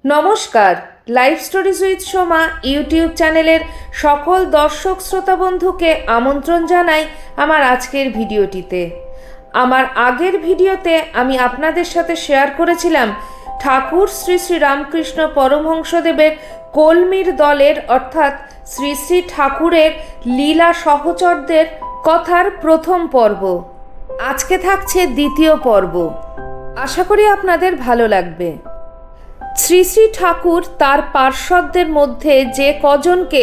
নমস্কার, life stories with Soma YouTube চ্যানেলের সকল দর্শক শ্রোতা বন্ধুকে আমন্ত্রণ জানাই আমার আজকের ভিডিওটিতে। আমার আগের ভিডিওতে আমি আপনাদের সাথে শেয়ার করেছিলাম ঠাকুর শ্রী শ্রী রামকৃষ্ণ পরমহংসদেবের কলমির দলের অর্থাৎ শ্রী শ্রী ঠাকুরের লীলা সহচরদের কথার প্রথম পর্ব। আজকে থাকছে দ্বিতীয় পর্ব। আশা করি আপনাদের ভালো লাগবে। শ্রী শ্রী ঠাকুর তার পার্শ্বদের মধ্যে যে কজনকে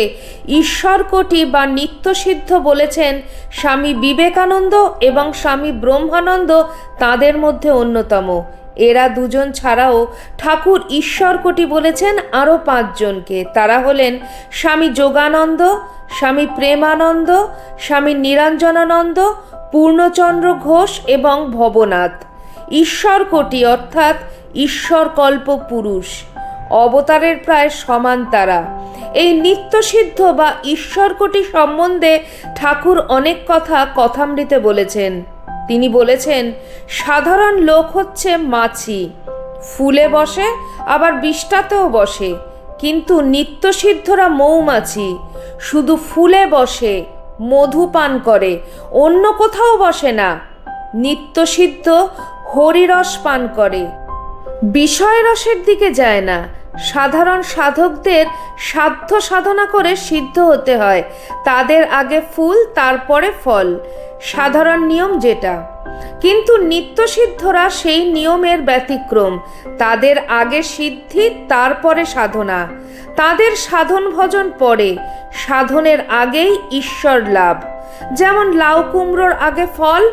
ঈশ্বরকোটি বা নিত্যসিদ্ধ বলেছেন, স্বামী বিবেকানন্দ এবং স্বামী ব্রহ্মানন্দ তাদের মধ্যে অন্যতম। এরা দুজন ছাড়াও ঠাকুর ঈশ্বরকোটি বলেছেন আরও 5 জনকে। তারা হলেন স্বামী যোগানন্দ, স্বামী প্রেমানন্দ, স্বামী নিরঞ্জনানন্দ, পূর্ণচন্দ্র ঘোষ এবং ভবনাথ। ঈশ্বরকোটি অর্থাৎ ঈশ্বরকল্প পুরুষ, অবতারের প্রায় সমান তারা। এই নিত্যসিদ্ধ বা ঈশ্বরকোটি সম্বন্ধে ঠাকুর অনেক কথা কথামৃতে বলেছেন। তিনি বলেছেন, সাধারণ লোক হচ্ছে মাছি, ফুলে বসে আবার বিষ্ঠাতেও বসে, কিন্তু নিত্যসিদ্ধরা মৌমাছি, শুধু ফুলে বসে, মধু পান করে, অন্য কোথাও বসে না। নিত্যসিদ্ধ হরিরস পান করে, বিষয় রসের দিকে যায় না। সাধারণ সাধকদের সাধ্য সাধনা করে সিদ্ধ হতে হয়, তাদের আগে ফুল তারপরে ফল, সাধারণ নিয়ম যেটা। কিন্তু নিত্যসিদ্ধরা সেই নিয়মের ব্যতিক্রম, তাদের আগে সিদ্ধি তারপরে সাধনা, তাদের সাধন ভজন পরে, সাধনের আগেই ঈশ্বর লাভ। যেমন লাউ কুমড়োর আগে ফল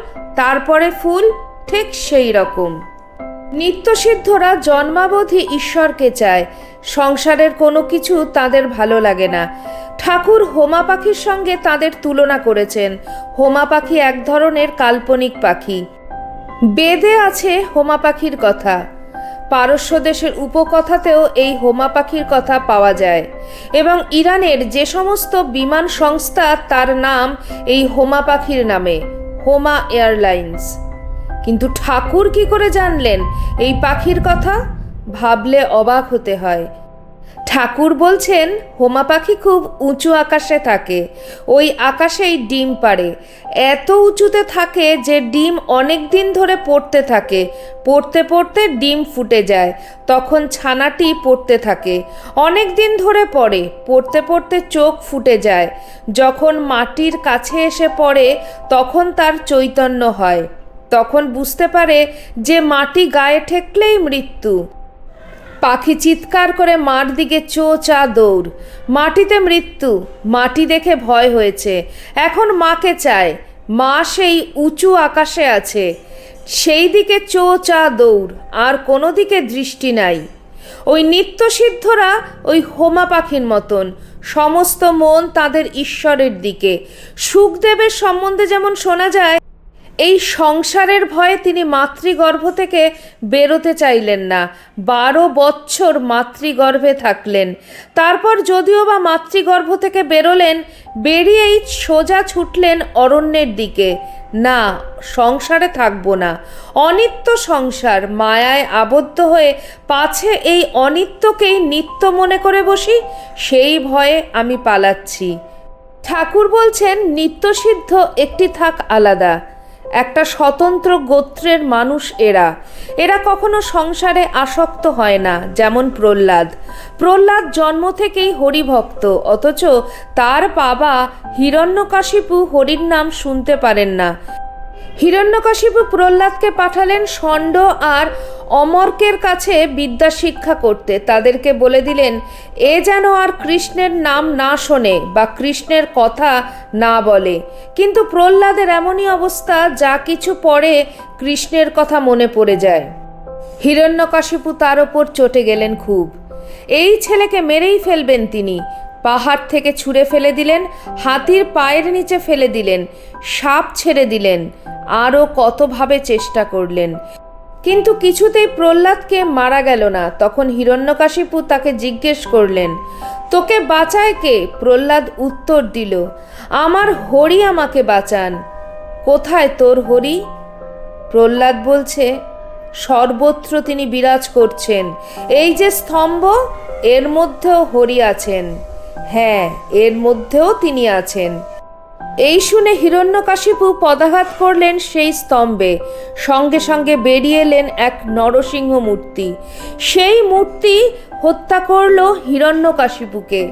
তারপরে ফুল, ঠিক সেই রকম নিত্যসিদ্ধরা জন্মাবধি ঈশ্বরকে চায়, সংসারের কোনো কিছু তাদের ভালো লাগে না। ঠাকুর হোমা পাখির সঙ্গে তাদের তুলনা করেছেন। হোমা পাখি এক ধরনের কাল্পনিক পাখি। বেদে আছে হোমা পাখির কথা, পারস্য দেশের উপকথাতেও এই হোমা পাখির কথা পাওয়া যায়, এবং ইরানের যে সমস্ত বিমান সংস্থা তার নাম এই হোমা পাখির নামে, হোমা এয়ারলাইন্স। কিন্তু ঠাকুর কি করে জানলেন এই পাখির কথা? ভাবলে অবাক হতে হয়। ঠাকুর বলছেন, হোমা পাখি খুব উঁচু আকাশে থাকে, ওই আকাশেই ডিম পাড়ে। এত উঁচুতে থাকে যে ডিম অনেক দিন ধরে পড়তে থাকে, পড়তে পড়তে ডিম ফুটে যায়, তখন ছানাটি পড়তে থাকে, অনেক দিন ধরে পড়ে, পড়তে পড়তে চোখ ফুটে যায়, যখন মাটির কাছে এসে পড়ে তখন তার চৈতন্য হয়, তখন বুঝতে পারে যে মাটি গায়ে ঠেকলেই মৃত্যু। পাখি চিৎকার করে মার দিকে চা দৌড়, মাটিতে মৃত্যু, মাটি দেখে ভয় হয়েছে, এখন মাকে চায়, মা সেই উঁচু আকাশে আছে, সেই দিকে চা দৌড়, আর কোনো দিকে দৃষ্টি নাই। ওই নিত্যসিদ্ধরা ওই হোমা পাখির মতন, সমস্ত মন তাদের ঈশ্বরের দিকে। সুখদেবের সম্বন্ধে যেমন শোনা যায়, এই সংসারের ভয়ে তিনি মাতৃগর্ভ থেকে বেরোতে চাইলেন না, 12 বৎসর মাতৃগর্ভে থাকলেন। তারপর যদিও বা মাতৃগর্ভ থেকে বেরোলেন, বেরিয়েই সোজা ছুটলেন অরণ্যের দিকে। না, সংসারে থাকবো না, অনিত্য সংসার, মায়ায় আবদ্ধ হয়ে পাছে এই অনিত্যকেই নিত্য মনে করে বসি, সেই ভয়ে আমি পালাচ্ছি। ঠাকুর বলছেন, নিত্যসিদ্ধ একটি থাক আলাদা, একটা স্বতন্ত্র গোত্রের মানুষ এরা কখনো সংসারে আসক্ত হয় না। যেমন প্রহ্লাদ জন্ম থেকেই হরিভক্ত, অথচ তার বাবা হিরণ্যকশিপু হরির নাম শুনতে পারেন না। হিরণ্যকশিপু প্রহ্লাদকে পাঠালেন ষণ্ড আর অমর্কের কাছে বিদ্যা শিক্ষা করতে। তাদেরকে বলে দিলেন, এ যেন আর কৃষ্ণের নাম না শোনে বা কৃষ্ণের কথা না বলে। কিন্তু প্রহ্লাদের এমনই অবস্থা, যা কিছু পড়ে কৃষ্ণের কথা মনে পড়ে যায়। হিরণ্যকশিপু তার ওপর চটে গেলেন খুব। এই ছেলেকে মেরেই ফেলবেন তিনি। পাহাড় থেকে ছুঁড়ে ফেলে দিলেন, হাতির পায়ের নিচে ফেলে দিলেন, সাপ ছেড়ে দিলেন, আরও কতভাবে চেষ্টা করলেন, কিন্তু কিছুতেই প্রহ্লাদকে মারা গেল না। তখন হিরণ্যকশিপু তাকে জিজ্ঞেস করলেন, তোকে বাঁচায় কে? প্রহ্লাদ উত্তর দিল, আমার হরি আমাকে বাঁচান। কোথায় তোর হরি? প্রহ্লাদ বলছে, সর্বত্র তিনি বিরাজ করছেন। এই যে স্তম্ভ, এর মধ্যেও হরি আছেন। হ্যাঁ, এর মধ্যেও তিনি আছেন। এই শুনে হিরণ্যকাশিপু পদাঘাত করলেন সেই স্তম্ভে। সঙ্গে সঙ্গে বেরিয়ে এলেন এক নরসিংহ মূর্তি। সেই মূর্তি হত্যা করল হিরণ্যকাশিপুকে।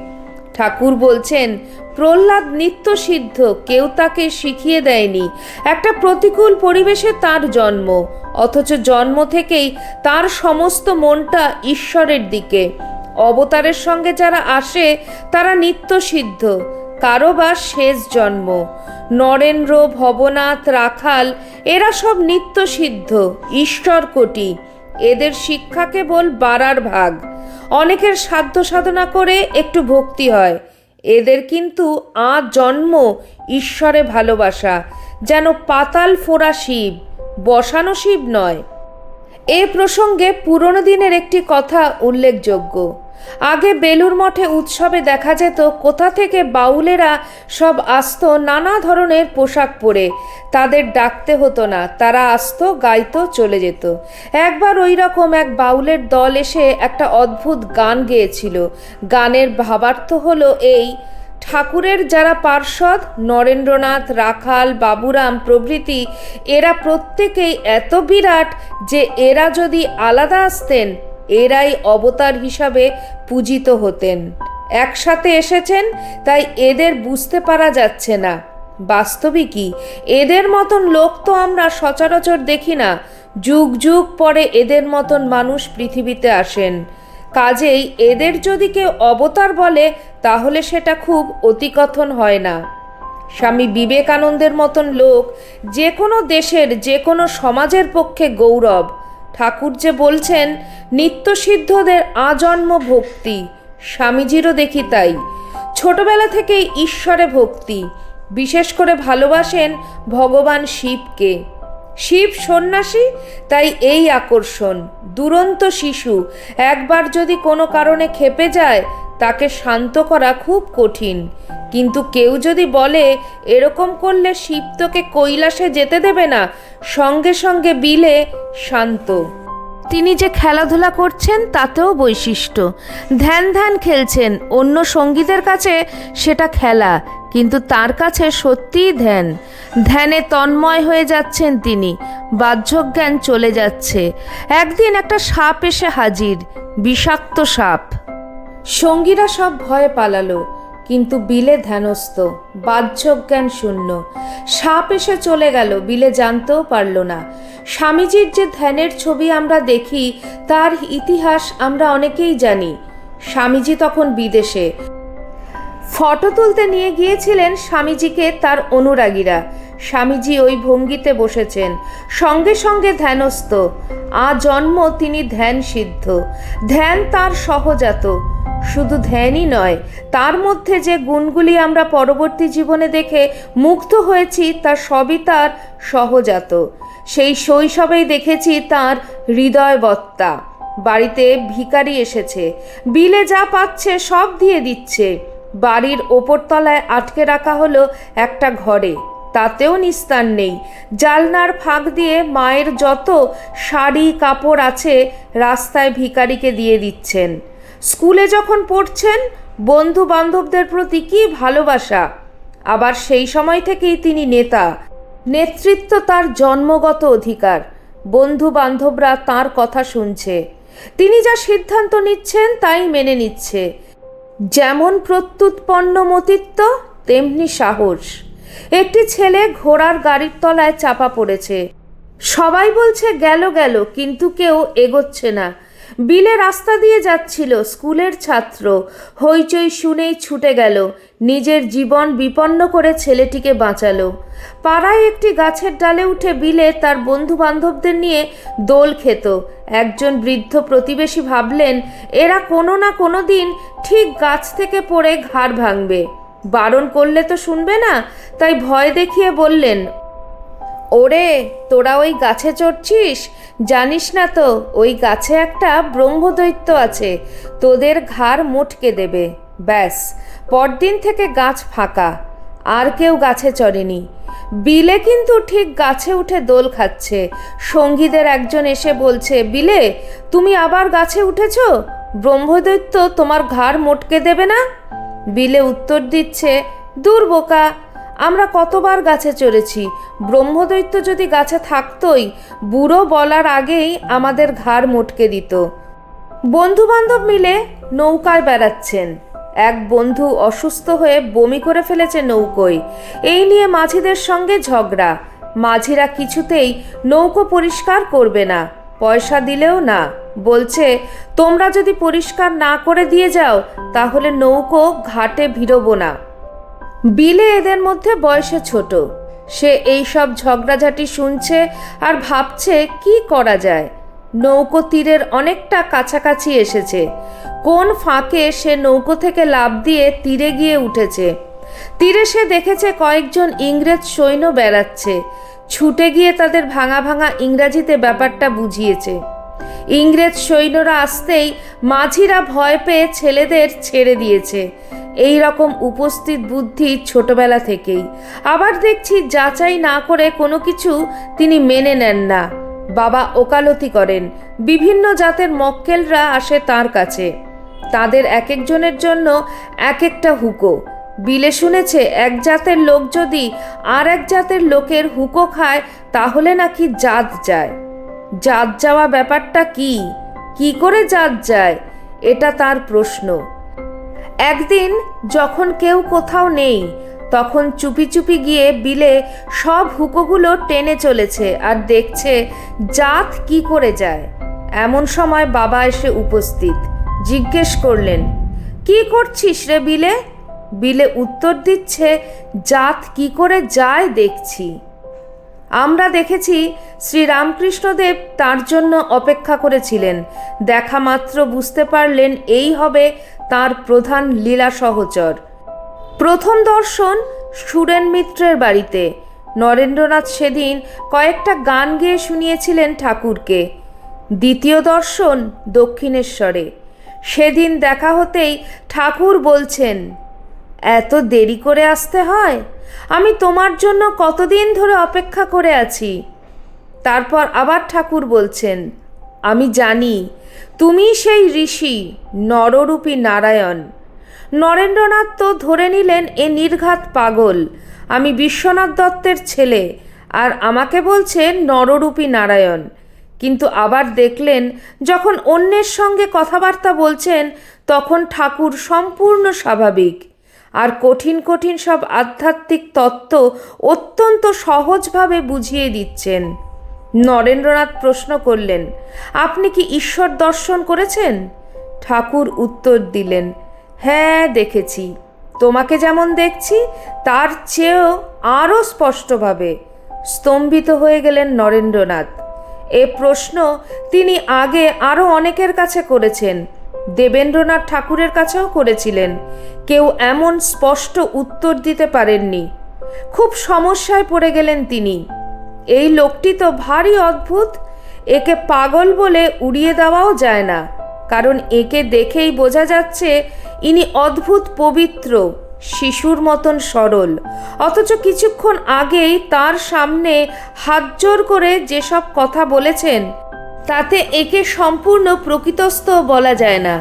ঠাকুর বলছেন, প্রহ্লাদ নিত্য সিদ্ধ, কেউ তাকে শিখিয়ে দেয়নি। একটা প্রতিকূল পরিবেশে তার জন্ম, অথচ জন্ম থেকেই তার সমস্ত মনটা ঈশ্বরের দিকে। অবতারের সঙ্গে যারা আসে তারা নিত্য সিদ্ধ, কারো বা শেষ জন্ম। নরেন্দ্র, ভবনাথ, রাখাল এরা সব নিত্য সিদ্ধ, ঈশ্বর কোটি। এদের শিক্ষা কেবল বাড়ার ভাগ। অনেকের সাধ্য সাধনা করে একটু ভক্তি হয়, এদের কিন্তু জন্ম ঈশ্বরে ভালোবাসা, যেন পাতাল ফোড়া শিব, বসানো শিব নয়। এ প্রসঙ্গে পুরনো দিনের একটি কথা উল্লেখযোগ্য। আগে বেলুর মঠে উৎসবে দেখা যেত কোথা থেকে বাউলেরা সব আসতো নানা ধরনের পোশাক পরে। তাদের ডাকতে হতো না, তারা আসতো, গাইতো, চলে যেত। একবার ওই রকম এক বাউলের দল এসে একটা অদ্ভুত গান গেয়েছিল। গানের ভাবার্থ হলো এই: ঠাকুরের যারা পার্ষদ, নরেন্দ্রনাথ, রাখাল, বাবুরাম প্রভৃতি, এরা প্রত্যেকেই এত বিরাট যে এরা যদি আলাদা আসতেন, এরাই অবতার হিসাবে পূজিত হতেন। একসাথে এসেছেন, তাই এদের বুঝতে পারা যাচ্ছে না। বাস্তবিকই এদের মতন লোক তো আমরা সচরাচর দেখি না। যুগ যুগ পরে এদের মতন মানুষ পৃথিবীতে আসেন। কাজেই এদের যদি কেউ অবতার বলে, তাহলে সেটা খুব অতিকথন হয় না। স্বামী বিবেকানন্দের মতন লোক যে কোনো দেশের, যে কোনো সমাজের পক্ষে গৌরব। ঠাকুর যে বলছেন নিত্যসিদ্ধদের আজন্ম ভক্তি, স্বামীজিরও দেখি তাই। ছোটবেলা থেকেই ঈশ্বরে ভক্তি, বিশেষ করে ভালোবাসেন ভগবান শিবকে। শিব সন্ন্যাসী, তাই এই আকর্ষণ। দুরন্ত শিশু একবার যদি কোনো কারণে ক্ষেপে যায়, তাকে শান্ত করা খুব কঠিন। কিন্তু কেউ যদি বলে এরকম করলে শিব তোকে কৈলাসে যেতে দেবে না, সঙ্গে সঙ্গে বিলে শান্ত। তিনি যে খেলাধুলা করছেন তাতেও বৈশিষ্ট্য। ধ্যান ধ্যান খেলছেন, অন্য সঙ্গীদের কাছে সেটা খেলা, কিন্তু তার কাছে সত্যিই ধ্যান। ধ্যানে তন্ময় হয়ে যাচ্ছেন তিনি, বাহ্যজ্ঞান চলে যাচ্ছে। একদিন একটা সাপ এসে হাজির, বিষাক্ত সাপ। সঙ্গীরা সব ভয়ে পালালো, কিন্তু বিলে ধ্যানস্থ, বাহ্যজ্ঞান শূন্য। সাপ এসে চলে গেল, বিলে জানতেও পারল না। স্বামীজির যে ধ্যানের ছবি আমরা দেখি, তার ইতিহাস আমরা অনেকেই জানি। স্বামীজি তখন বিদেশে। ফটো তুলতে নিয়ে গিয়েছিলেন স্বামীজিকে তার অনুরাগীরা। স্বামীজি ওই ভঙ্গিতে বসেছেন, সঙ্গে সঙ্গে ধ্যানস্থ। আজন্ম তিনি ধ্যান সিদ্ধ। ধ্যান তার সহজাত। শুধু ধ্যানই নয়, তার মধ্যে যে গুণগুলি আমরা পরবর্তী জীবনে দেখে মুগ্ধ হয়েছি, তা সবই তার সহজাত। সেই শৈশবেই দেখেছি তার হৃদয়বত্তা। বাড়িতে ভিখারি এসেছে, বিলে যা পাচ্ছে সব দিয়ে দিচ্ছে। বাড়ির ওপরতলায় আটকে রাখা হলো একটা ঘরে, তাতেও নিস্তার নেই। জালনার ফাঁক দিয়ে মায়ের যত শাড়ি কাপড় আছে রাস্তায় ভিখারিকে দিয়ে দিচ্ছেন। স্কুলে যখন পড়ছেন, বন্ধু বান্ধবদের প্রতি কী ভালোবাসা। আবার সেই সময় থেকেই তিনি নেতা। নেতৃত্ব তার জন্মগত অধিকার। বন্ধু বান্ধবরা তার কথা শুনছে, তিনি যা সিদ্ধান্ত নিচ্ছেন তাই মেনে নিচ্ছে। যেমন প্রত্যুৎপন্ন মতিত্ব, তেমনি সাহস। একটি ছেলে ঘোড়ার গাড়ির তলায় চাপা পড়েছে। সবাই বলছে গেল গেল, কিন্তু কেউ এগোচ্ছে না। বিলে রাস্তা দিয়ে যাচ্ছিল স্কুলের ছাত্র, হইচই শুনেই ছুটে গেল, নিজের জীবন বিপন্ন করে ছেলেটিকে বাঁচালো। পাড়ায় একটি গাছের ডালে উঠে বিলে তার বন্ধু বান্ধবদের নিয়ে দোল খেত। একজন বৃদ্ধ প্রতিবেশী ভাবলেন, এরা কোনো না কোনো দিন ঠিক গাছ থেকে পড়ে ঘাড় ভাঙবে। বারণ করলে তো শুনবে না, তাই ভয় দেখিয়ে বললেন, ওরে তোরা ওই গাছে চড়ছিস, জানিস না তো ওই গাছে একটা ব্রহ্মদৈত্য আছে, তোদের ঘাড় মুটকে দেবে। ব্যাস, পরদিন থেকে গাছ ফাঁকা। আর কেউ গাছে চড়েনি। বিলে কিন্তু ঠিক গাছে উঠে দোল খাচ্ছে। সঙ্গীদের একজন এসে বলছে, বিলে তুমি আবার গাছে উঠেছ? ব্রহ্মদৈত্য তোমার ঘাড় মটকে দেবে না? বিলে উত্তর দিচ্ছে, দূর বোকা, আমরা কতবার গাছে চড়েছি। ব্রহ্মদৈত্য যদি গাছে থাকতই বুড়ো বলার আগেই আমাদের ঘাড় মটকে দিত। বন্ধুবান্ধব মিলে নৌকায় বেড়াচ্ছেন। এক বন্ধু অসুস্থ হয়ে বমি করে ফেলেছে নৌকোয়। এই নিয়ে মাঝিদের সঙ্গে ঝগড়া। মাঝিরা কিছুতেই নৌকো পরিষ্কার করবে না, পয়সা দিলেও না। বলছে, তোমরা যদি পরিষ্কার না করে দিয়ে যাও তাহলে নৌকো ঘাটে ভিড়বো না। বিলে এদের মধ্যে বয়সে ছোট। সে এই সব ঝগড়াঝাটি শুনছে আর ভাবছে কি করা যায়। নৌকো তীরের অনেকটা কাছাকাছি এসেছে। কোন ফাঁকে সে নৌকো থেকে লাফ দিয়ে তীরে গিয়ে উঠেছে। তীরে সে দেখেছে কয়েকজন ইংরেজ সৈন্য বেড়াচ্ছে। ছুটে গিয়ে তাদের ভাঙা ভাঙা ইংরাজিতে ব্যাপারটা বুঝিয়েছে। ইংরেজ সৈন্যরা আসতেই মাঝিরা ভয় পেয়ে ছেলেদের ছেড়ে দিয়েছে। এই রকম উপস্থিত বুদ্ধি ছোটবেলা থেকেই। আবার দেখছি যাচাই না করে কোনো কিছু তিনি মেনে নেন না। বাবা ওকালতি করেন। বিভিন্ন জাতের মক্কেলরা আসে তার কাছে। তাদের এক একজনের জন্য এক একটা হুকো। বিলে শুনেছে এক জাতের লোক যদি আর এক জাতের লোকের হুকো খায় তাহলে নাকি জাত যায়। জাত যাওয়া ব্যাপারটা কি? কি করে জাত যায়? এটা তার প্রশ্ন। একদিন যখন কেউ কোথাও নেই তখন চুপি চুপি গিয়ে বিলে সব হুকোগুলো টেনে চলেছে আর দেখছে জাত কি করে যায়। এমন সময় বাবা এসে উপস্থিত। জিজ্ঞেস করলেন, কি করছিস রে বিলে? বিলে উত্তর দিচ্ছে, জাত কি করে যায় দেখছি। আমরা দেখেছি শ্রীরামকৃষ্ণদেব তার জন্য অপেক্ষা করেছিলেন। দেখা মাত্র বুঝতে পারলেন এই হবে তার প্রধান লীলা সহচর। প্রথম দর্শন সুরেন মিত্রের বাড়িতে। নরেন্দ্রনাথ সেদিন কয়েকটা গান গেয়ে শুনিয়েছিলেন ঠাকুরকে। দ্বিতীয় দর্শন দক্ষিণেশ্বরে। সেদিন দেখা হতেই ঠাকুর বলছেন, এত দেরি করে আসতে হয়? আমি তোমার জন্য কতদিন ধরে অপেক্ষা করে আছি। তারপর আবার ঠাকুর বলছেন, আমি জানি তুমি সেই ঋষি নররূপী নারায়ণ। নরেন্দ্রনাথ তো ধরে নিলেন এ নির্ঘাত পাগল। আমি বিশ্বনাথ দত্তের ছেলে আর আমাকে বলছে নররূপী নারায়ণ। কিন্তু আবার দেখলেন যখন অন্যের সঙ্গে কথাবার্তা বলছেন তখন ঠাকুর সম্পূর্ণ স্বাভাবিক আর কঠিন কঠিন সব আধ্যাত্মিক তত্ত্ব অত্যন্ত সহজভাবে বুঝিয়ে দিচ্ছেন। নরেন্দ্রনাথ প্রশ্ন করলেন, আপনি কি ঈশ্বর দর্শন করেছেন? ঠাকুর উত্তর দিলেন, হ্যাঁ দেখেছি। তোমাকে যেমন দেখছি তার চেয়েও আরও স্পষ্টভাবে। স্তম্ভিত হয়ে গেলেন নরেন্দ্রনাথ। এ প্রশ্ন তিনি আগে আরও অনেকের কাছে করেছেন। দেবেন্দ্রনাথ ঠাকুরের কাছেও করেছিলেন। কেউ এমন স্পষ্ট উত্তর দিতে পারেননি। খুব সমস্যায় পড়ে গেলেন তিনি। এই লোকটি তো ভারী অদ্ভুত। একে পাগল বলে উড়িয়ে দেওয়াও যায় না, কারণ একে দেখেই বোঝা যাচ্ছে ইনি অদ্ভুত পবিত্র, শিশুর মতন সরল। অথচ কিছুক্ষণ আগেই তার সামনে হাত জোর করে যেসব কথা বলেছেন তাতে একে সম্পূর্ণ প্রকৃতস্থ বলা যায় না।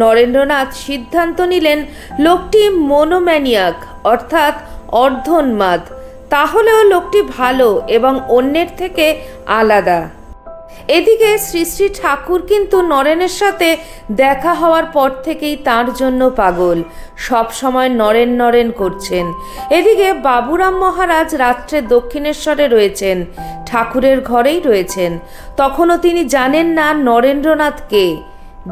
নরেন্দ্রনাথ সিদ্ধান্ত নিলেন লোকটি মনোম্যানিয়াক অর্থাৎ অর্ধোন্মাদ। তাহলেও লোকটি ভালো এবং অন্যের থেকে আলাদা। এদিকে শ্রী শ্রী ঠাকুর কিন্তু নরেনের সাথে দেখা হওয়ার পর থেকেই তার জন্য পাগল। সব সময় নরেন নরেন করছেন। এদিকে বাবুরাম মহারাজ রাত্রে দক্ষিণেশ্বরে রয়েছেন, ঠাকুরের ঘরেই রয়েছেন। তখনও তিনি জানেন না নরেন্দ্রনাথ কে।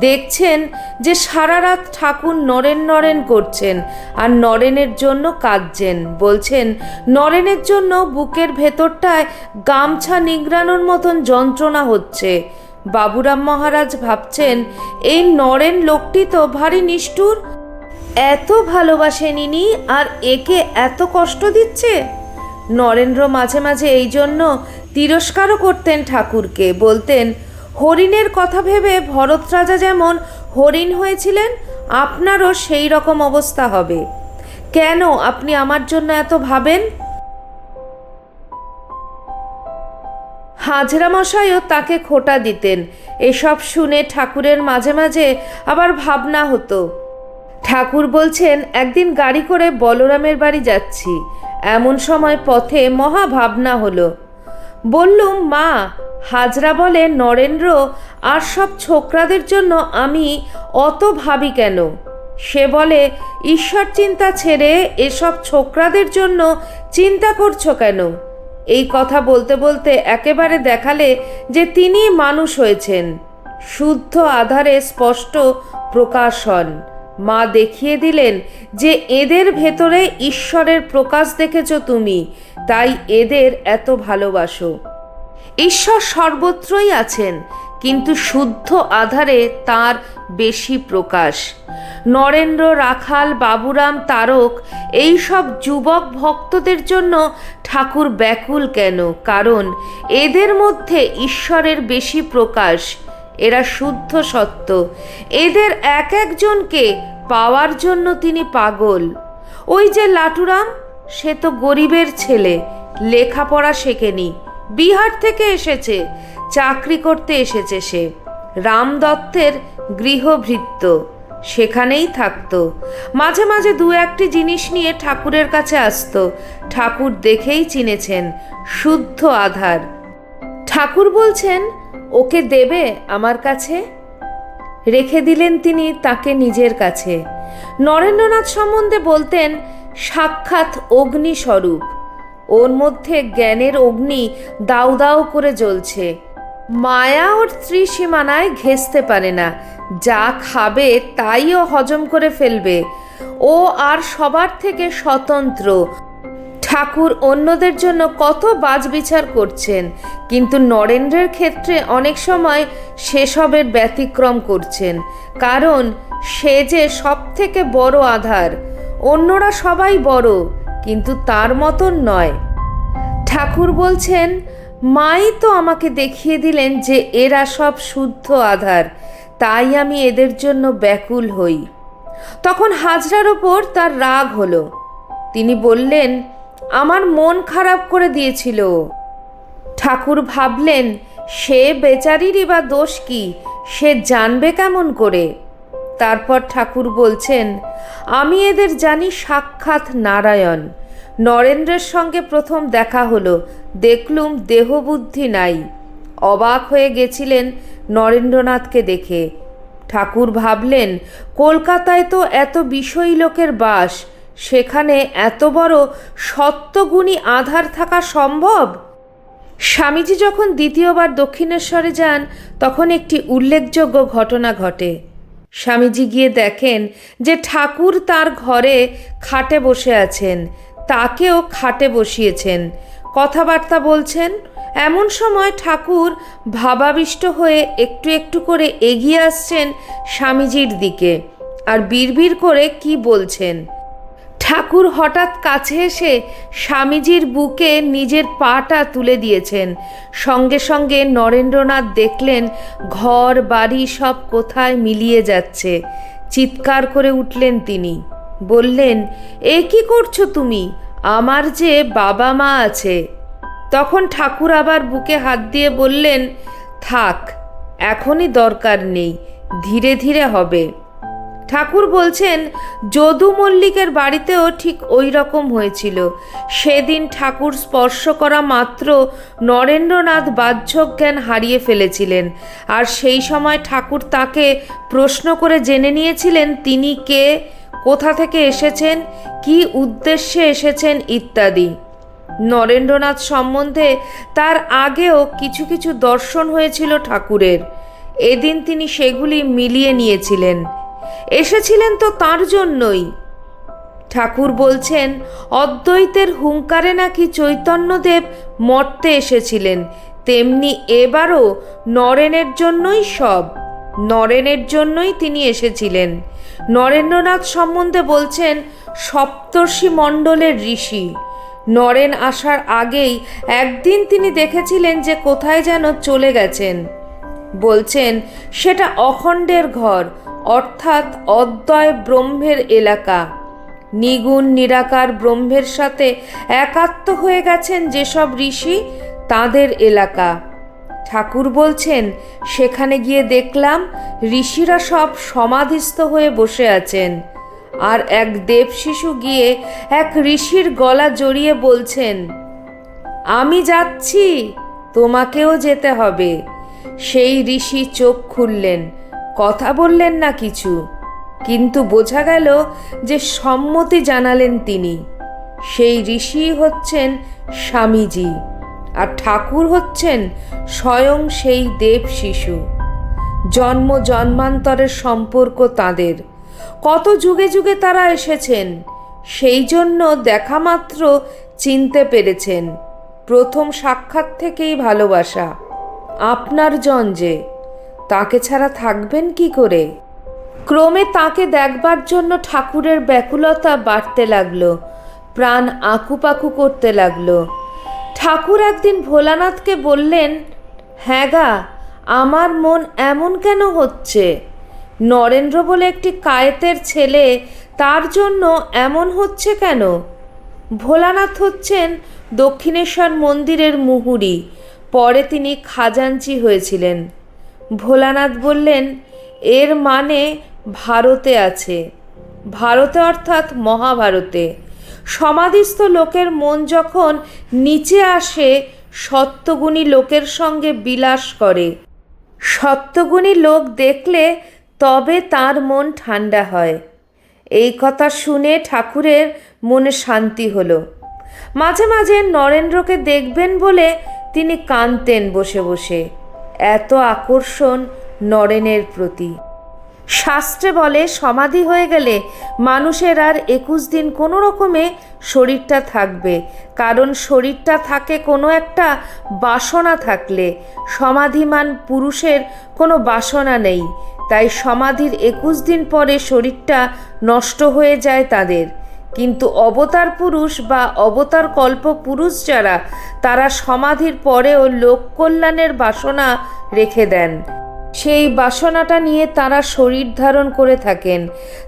দেখছেন যে সারা রাত ঠাকুর নরেন নরেন করছেন আর নরেনের জন্য কাঁদছেন। বলছেন নরেনের জন্য বুকের ভেতরটায় গামছা নিংড়ানোর মতন যন্ত্রণা হচ্ছে। বাবুরাম মহারাজ ভাবছেন এই নরেন লোকটি তো ভারী নিষ্ঠুর। এত ভালোবাসেন ইনি আর একে এত কষ্ট দিচ্ছে। নরেন্দ্র মাঝে মাঝে এই জন্য তিরস্কারও করতেন ঠাকুরকে। বলতেন, হরিণের কথা ভেবে ভরত রাজা যেমন হরিণ হয়েছিলেন আপনারও সেই রকম অবস্থা হবে। কেন আপনি আমার জন্য এত ভাবেন? হাজরা মশাইও তাকে খোঁটা দিতেন। এসব শুনে ঠাকুরের মাঝে মাঝে আবার ভাবনা হতো। ঠাকুর বলছেন, একদিন গাড়ি করে বলরামের বাড়ি যাচ্ছি, এমন সময় পথে মহা ভাবনা হলো। বললুম, মা, হাজরা বলে নরেন্দ্র আর সব ছোকরাদের জন্য আমি অত ভাবি কেন? সে বলে, ঈশ্বর চিন্তা ছেড়ে এসব ছোকরাদের জন্য চিন্তা করছো কেন? এই কথা বলতে বলতে একেবারে দেখালে যে তিনি মানুষ হয়েছেন, শুদ্ধ আধারে স্পষ্ট প্রকাশ হন। মা দেখিয়ে দিলেন যে এদের ভেতরে ঈশ্বরের প্রকাশ দেখেছ তুমি, তাই এদের এত ভালোবাসো। ঈশ্বর সর্বত্রই আছেন, কিন্তু শুদ্ধ আধারে তার বেশি প্রকাশ। নরেন্দ্র, রাখাল, বাবুরাম, তারক এই সব যুবক ভক্তদের জন্য ঠাকুর ব্যাকুল কেন? কারণ এদের মধ্যে ঈশ্বরের বেশি প্রকাশ। এরা শুদ্ধ সত্য। এদের এক একজনকে পাওয়ার জন্য তিনি পাগল। ওই যে লাটুরাম, সে তো গরিবের ছেলে, লেখাপড়া শেখেনি, বিহার থেকে এসেছে, চাকরি করতে এসেছে। সে রাম দত্তের গৃহভৃত্য, সেখানেই থাকতো। মাঝে মাঝে দু একটি জিনিস নিয়ে ঠাকুরের কাছে আসতো। ঠাকুর দেখেই চিনেছেন, শুদ্ধ আধার। ঠাকুর বলছেন, ওকে দেবে আমার কাছে? রেখে দিলেন তিনি তাকে নিজের কাছে। নরেন্দ্রনাথ সম্বন্ধে বলতেন, সাক্ষাৎ অগ্নিস্বরূপ। ওর মধ্যে জ্ঞানের অগ্নি দাউ দাউ করে জ্বলছে। মায়া ওর ত্রিসীমানায় ঘেঁষতে পারে না। যা খাবে তাই ও হজম করে ফেলবে। ও আর সবার থেকে স্বতন্ত্র। ঠাকুর অন্যদের জন্য কত বাছবিচার করছেন, কিন্তু নরেন্দ্রের ক্ষেত্রে অনেক সময় সেসবের ব্যতিক্রম করছেন। কারণ সে যে সব থেকে বড় আধার। অন্যরা সবাই বড়, কিন্তু তার মতন নয়। ঠাকুর বলছেন, মাই তো আমাকে দেখিয়ে দিলেন যে এরা সব শুদ্ধ আধার, তাই আমি এদের জন্য ব্যাকুল হই। তখন হাজরার ওপর তার রাগ হলো। তিনি বললেন, আমার মন খারাপ করে দিয়েছিল। ঠাকুর ভাবলেন, সে বেচারিরই বা দোষ কি, সে জানবে কেমন করে? তারপর ঠাকুর বলছেন, আমি এদের জানি সাক্ষাৎ নারায়ণ। নরেন্দ্রের সঙ্গে প্রথম দেখা হলো, দেখলুম দেহবুদ্ধি নাই। অবাক হয়ে গেছিলেন নরেন্দ্রনাথকে দেখে। ঠাকুর ভাবলেন, কলকাতায় তো এত বিষয়ী লোকের বাস, সেখানে এত বড় সত্যগুণী আধার থাকা সম্ভব? স্বামীজি যখন দ্বিতীয়বার দক্ষিণেশ্বরে যান, তখন একটি উল্লেখযোগ্য ঘটনা ঘটে। স্বামীজি গিয়ে দেখেন যে ঠাকুর তার ঘরে খাটে বসে আছেন, তাকেও খাটে বসিয়েছেন, কথাবার্তা বলছেন। এমন সময় ঠাকুর ভাবাবিষ্ট হয়ে একটু একটু করে এগিয়ে আসছেন স্বামীজির দিকে, আর বিড়বিড় করে কি বলছেন। ঠাকুর হঠাৎ কাছে এসে স্বামীজির বুকে নিজের পাটা তুলে দিয়েছেন। সঙ্গে সঙ্গে নরেন্দ্রনাথ দেখলেন ঘর বাড়ি সব কোথায় মিলিয়ে যাচ্ছে। চিৎকার করে উঠলেন তিনি, বললেন, এ কি করছো তুমি? আমার যে বাবা মা আছে। তখন ঠাকুর আবার বুকে হাত দিয়ে বললেন, থাক, এখনই দরকার নেই, ধীরে ধীরে হবে। ঠাকুর বলছেন, যদু মল্লিকের বাড়িতেও ঠিক ওই রকম হয়েছিল। সেদিন ঠাকুর স্পর্শ করা মাত্র নরেন্দ্রনাথ বাহ্যজ্ঞান হারিয়ে ফেলেছিলেন, আর সেই সময় ঠাকুর তাকে প্রশ্ন করে জেনে নিয়েছিলেন তিনি কে, কোথা থেকে এসেছেন, কি উদ্দেশ্যে এসেছেন ইত্যাদি। নরেন্দ্রনাথ সম্বন্ধে তার আগেও কিছু কিছু দর্শন হয়েছিল ঠাকুরের। এদিন তিনি সেগুলি মিলিয়ে নিয়েছিলেন। এসেছিলেন তো তার জন্যই। ঠাকুর বলছেন, অদ্বৈতের হুঙ্কারে নাকি চৈতন্যদেব মর্তে এসেছিলেন, তেমনি এবারও নরেনের জন্যই সব, নরেনের জন্যই তিনি এসেছিলেন। নরেন্দ্রনাথ সম্বন্ধে বলছেন, সপ্তর্ষি মণ্ডলের ঋষি। নরেন আসার আগেই একদিন তিনি দেখেছিলেন যে কোথায় যেন চলে গেছেন। বলছেন, সেটা অখণ্ডের ঘর, অর্থাৎ অদ্বয় ব্রহ্মের এলাকা। নিগুণ নিরাকার ব্রহ্মের সাথে একাত্ম হয়ে গেছেন যেসব ঋষি, তাদের এলাকা। ঠাকুর বলছেন, সেখানে গিয়ে দেখলাম ঋষিরা সব সমাধিস্থ হয়ে বসে আছেন, আর এক দেব শিশু গিয়ে এক ঋষির গলা জড়িয়ে বলছেন, আমি যাচ্ছি, তোমাকেও যেতে হবে। সেই ঋষি চোখ খুললেন, কথা বললেন না কিছু, কিন্তু বোঝা গেল যে সম্মতি জানালেন তিনি। সেই ঋষি হচ্ছেন স্বামীজি, আর ঠাকুর হচ্ছেন স্বয়ং সেই দেব শিশু। জন্ম জন্মান্তরের সম্পর্ক তাদের, কত যুগে যুগে তারা এসেছেন, সেই জন্য দেখা মাত্র চিনতে পেরেছেন। প্রথম সাক্ষাৎ থেকেই ভালোবাসা। আপনার জন যে, তাকে ছাড়া থাকবেন কি করে? ক্রমে তাকে দেখবার জন্য ঠাকুরের ব্যাকুলতা বাড়তে লাগলো, প্রাণ আকুপাকু করতে লাগলো। ঠাকুর একদিন ভোলানাথকে বললেন, হ্যাঁ গা, আমার মন এমন কেন হচ্ছে? নরেন্দ্র বলে একটি কায়েতের ছেলে, তার জন্য এমন হচ্ছে কেন? ভোলানাথ হচ্ছেন দক্ষিণেশ্বর মন্দিরের মুহুরি, পরে তিনি খাজাঞ্চি হয়েছিলেন। ভোলানাথ বললেন, এর মানে ভারতে আছে। ভারতে অর্থাৎ মহাভারতে। সমাধিস্থ লোকের মন যখন নিচে আসে, সত্যগুণী লোকের সঙ্গে বিলাস করে। সত্যগুণী লোক দেখলে তবে তার মন ঠান্ডা হয়। এই কথা শুনে ঠাকুরের মনে শান্তি হলো। মাঝে মাঝে নরেন্দ্রকে দেখবেন বলে তিনি কাঁদতেন বসে বসে, এত আকর্ষণ নরেনের প্রতি। শাস্ত্রে বলে, সমাধি হয়ে গেলে মানুষের আর 21 দিন কোনো রকমে শরীরটা থাকবে, কারণ শরীরটা থাকে কোনো একটা বাসনা থাকলে। সমাধিমান পুরুষের কোনো বাসনা নেই, তাই সমাধির 21 দিন পরে শরীরটা নষ্ট হয়ে যায় তাদের। কিন্তু অবতার পুরুষ বা অবতার কল্প পুরুষ যারা, তারা সমাধির পরেও লোক কল্যাণের বাসনা রেখে দেন। সেই বাসনাটা নিয়ে তারা শরীর ধারণ করে থাকেন।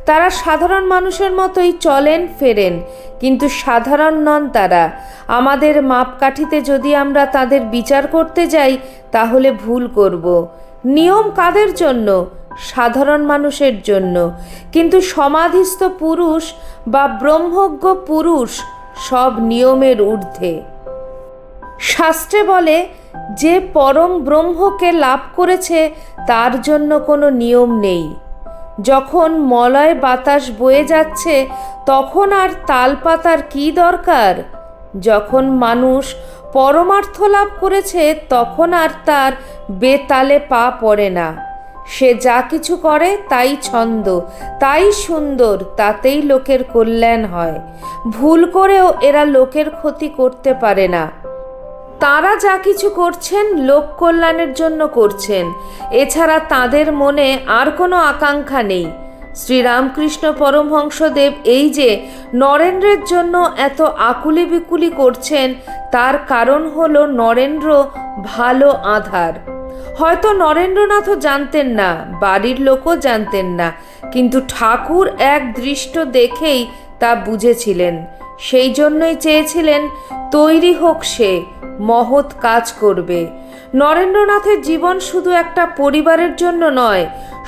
তারা সাধারণ মানুষের মতোই চলেন ফেরেন, কিন্তু সাধারণ নন তারা। আমাদের মাপকাঠিতে যদি আমরা তাদের বিচার করতে যাই, তাহলে ভুল করব। নিয়ম কাদের জন্য? সাধারণ মানুষের জন্য। কিন্তু সমাধিস্থ পুরুষ বা ব্রহ্মজ্ঞ পুরুষ সব নিয়মের ঊর্ধ্বে। শাস্ত্রে বলে, যে পরম ব্রহ্মকে লাভ করেছে তার জন্য কোনো নিয়ম নেই। যখন মলয় বাতাস বয়ে যাচ্ছে, তখন আর তালপাতার কী দরকার? যখন মানুষ পরমার্থ লাভ করেছে, তখন আর তার বেতালে পা পড়ে না। সে যা কিছু করে তাই ছন্দ, তাই সুন্দর, তাতেই লোকের কল্যাণ হয়। ভুল করেও এরা লোকের ক্ষতি করতে পারে না। তারা যা কিছু করছেন লোক কল্যাণের জন্য করছেন, এছাড়া তাদের মনে আর কোনো আকাঙ্ক্ষা নেই। শ্রীরামকৃষ্ণ পরমহংসদেব এই যে নরেন্দ্রের জন্য এত আকুলি বিকুলি করছেন, তার কারণ হলো নরেন্দ্র ভালো আধার। হয়তো নরেন্দ্রনাথও জানতেন না, বাড়ির লোকও জানতেন না, কিন্তু ঠাকুর এক দৃষ্ট দেখেই তা বুঝেছিলেন। সেই জন্যই চেয়েছিলেন তৈরি হোক সে, মহৎ কাজ করবে। নরেন্দ্রনাথের জীবন শুধু একটা পরিবারের জন্য নয়,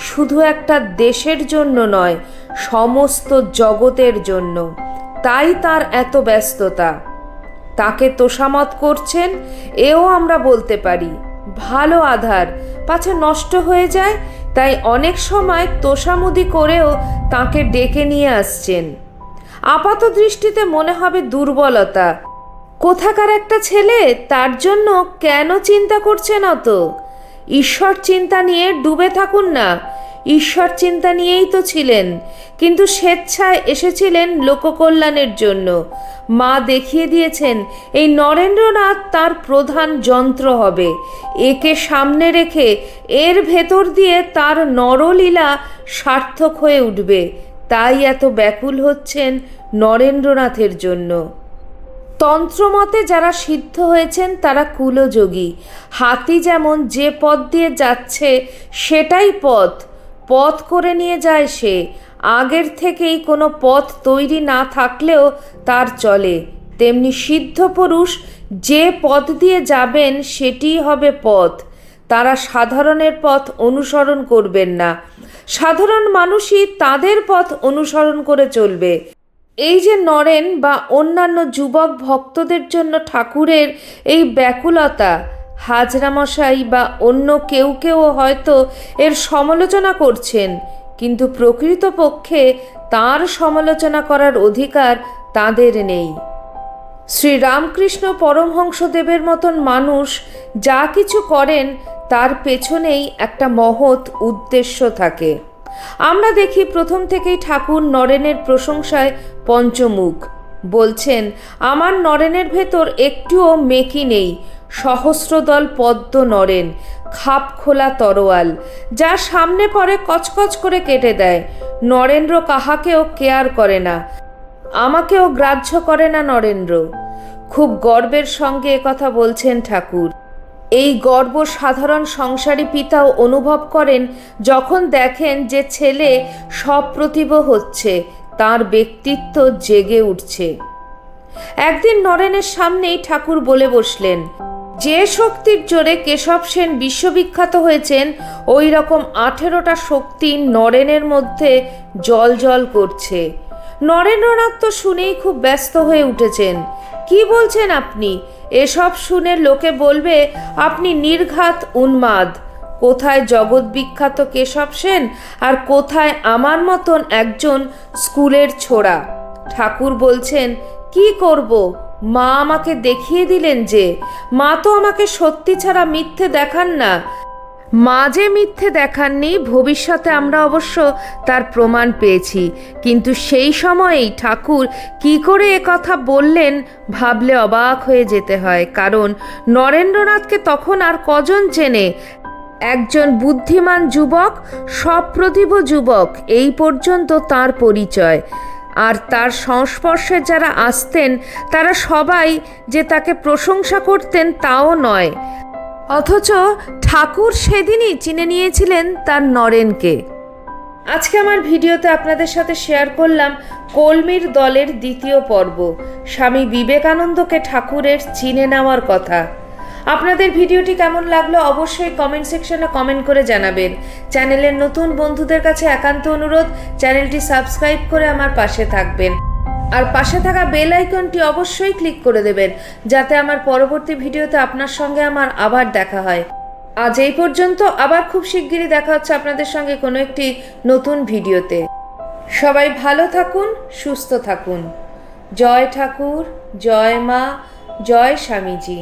শুধু একটা দেশের জন্য নয়, সমস্ত জগতের জন্য। তাই তার এত ব্যস্ততা। তাকে তোষামত করছেন, এও আমরা বলতে পারি। ভালো আধার পাছে নষ্ট হয়ে যায়, তাই অনেক সময় তোষামুদি করেও তাকে ডেকে নিয়ে আসছেন। আপাত দৃষ্টিতে মনে হবে দুর্বলতা। কোথাকার একটা ছেলে, তার জন্য কেন চিন্তা করছেন অত? ঈশ্বর চিন্তা নিয়ে ডুবে থাকুন না। ঈশ্বর চিন্তা নিয়েই তো ছিলেন, কিন্তু স্বেচ্ছায় এসেছিলেন লোককল্যাণের জন্য। মা দেখিয়ে দিয়েছেন এই নরেন্দ্রনাথ তার প্রধান যন্ত্র হবে। একে সামনে রেখে এর ভেতর দিয়ে তার নরলীলা সার্থক হয়ে উঠবে। তাই এত ব্যাকুল হচ্ছেন নরেন্দ্রনাথের জন্য। তন্ত্রমতে যারা সিদ্ধ হয়েছেন তারা কুলযোগী। হাতি যেমন যে পথ দিয়ে যাচ্ছে সেটাই পথ, পথ করে নিয়ে যায় সে। আগের থেকেই কোনো পথ তৈরি না থাকলেও তার চলে। তেমনি সিদ্ধ পুরুষ যে পথ দিয়ে যাবেন সেটিই হবে পথ। তারা সাধারণের পথ অনুসরণ করবেন না, সাধারণ মানুষই তাদের পথ অনুসরণ করে চলবে। এই যে নরেন বা অন্যান্য যুবক ভক্তদের জন্য ঠাকুরের এই ব্যাকুলতা, হাজরামশাই বা অন্য কেউ কেউ হয়তো এর সমালোচনা করছেন, কিন্তু প্রকৃতপক্ষে তার সমালোচনা করার অধিকার তাদের নেই। শ্রীরামকৃষ্ণ পরমহংসদেবের মতন মানুষ যা কিছু করেন তার পেছনেই একটা মহৎ উদ্দেশ্য থাকে। আমরা দেখি প্রথম থেকেই ঠাকুর নরেনের প্রশংসায় পঞ্চমুখ। বলছেন, আমার নরেনের ভেতর একটুও মেকি নেই, সহস্রদল পদ্ম নরেন, খাপ খোলা তরোয়াল, যা সামনে পড়ে কচকচ করে কেটে দেয়। নরেন্দ্র কাহাকেও কেয়ার করে না, আমাকেও গ্রাহ্য করে না নরেন্দ্র। খুব গর্বের সঙ্গে কথা বলছেন ঠাকুর। এই গর্ব সাধারণ সংসারী পিতাও অনুভব করেন যখন দেখেন যে ছেলে সপ্রতিভ হচ্ছে, তার ব্যক্তিত্ব জেগে উঠছে। একদিন নরেনের সামনেই ঠাকুর বলে বসলেন, যে শক্তির জোরে কেশব সেন বিশ্ববিখ্যাত হয়েছেন, ওই রকম 18টা শক্তি নরেনের মধ্যে জল জল করছে। নরেন্দ্রনাথ তো শুনেই খুব ব্যস্ত হয়ে উঠেছেন। কি বলছেন আপনি? এসব শুনে লোকে বলবে আপনি নির্ঘাত উন্মাদ। কোথায় জগৎ বিখ্যাত কেশব সেন আর কোথায় আমার মতন একজন স্কুলের ছোড়া? ঠাকুর বলছেন, কি করব? মা আমাকে দেখিয়ে দিলেন যে। মা তো আমাকে সত্যি ছাড়া মিথ্যে দেখান না। মা যে মিথ্যে দেখাননি, ভবিষ্যতে আমরা অবশ্য তার প্রমাণ পেয়েছি। কিন্তু সেই সময়েই ঠাকুর কি করে কথা বললেন ভাবলে অবাক হয়ে যেতে হয়। কারণ নরেন্দ্রনাথকে তখন আর কজন চেনে? একজন বুদ্ধিমান যুবক, সপ্রতিভ যুবক, এই পর্যন্ত তার পরিচয়। আর তার সংস্পর্শে যারা আসতেন তারা সবাই যে তাকে প্রশংসা করতেন তাও নয়। অথচ ঠাকুর সেদিনই চিনে নিয়েছিলেন তার নরেনকে। আজকে আমার ভিডিওতে আপনাদের সাথে শেয়ার করলাম কলমির দলের দ্বিতীয় পর্ব, স্বামী বিবেকানন্দকে ঠাকুরের চিনে নেওয়ার কথা। আপনাদের ভিডিওটি কেমন লাগলো অবশ্যই কমেন্ট সেকশনে কমেন্ট করে জানাবেন। চ্যানেলের নতুন বন্ধুদের কাছে একান্ত অনুরোধ, চ্যানেলটি সাবস্ক্রাইব করে আমার পাশে থাকবেন। আর পাশে থাকা বেল আইকনটি অবশ্যই ক্লিক করে দেবেন, যাতে আমার পরবর্তী ভিডিওতে আপনার সঙ্গে আমার আবার দেখা হয়। আজ এই পর্যন্ত, আবার খুব শিগগিরই দেখা হচ্ছে আপনাদের সঙ্গে কোনো একটি নতুন ভিডিওতে। সবাই ভালো থাকুন, সুস্থ থাকুন। জয় ঠাকুর, জয় মা, জয় স্বামীজি।